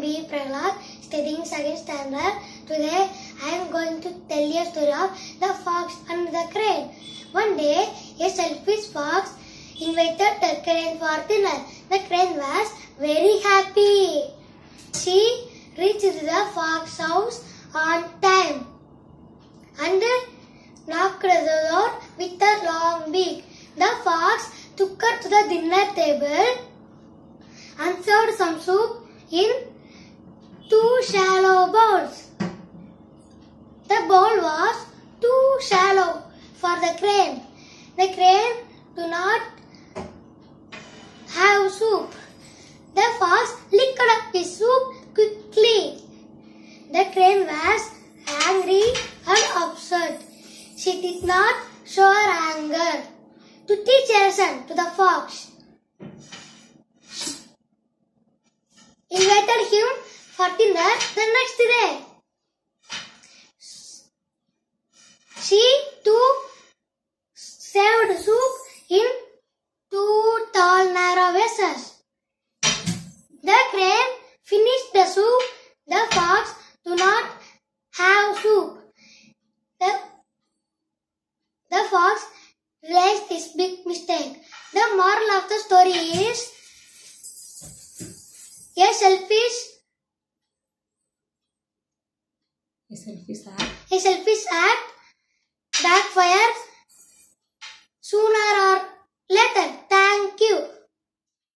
am B. Prahlad, studying second standard. Today I am going to tell you a story of the fox and the crane. One day, a selfish fox invited the crane for dinner. The crane was very happy. She reached the fox house on time and knocked the door with a long beak. The fox took her to the dinner table and served some soup in 2 shallow bowls. The bowl was too shallow for the crane. The crane do not have soup. The fox licked up his soup quickly. The crane was angry and upset. She did not show her anger. To teach a lesson to the fox, invited him for dinner the next day. She too served soup in 2 tall narrow vessels. The crane finished the soup. The fox do not have soup. The fox realized his big mistake. The moral of the story is a selfish act backfires sooner or later. Thank you.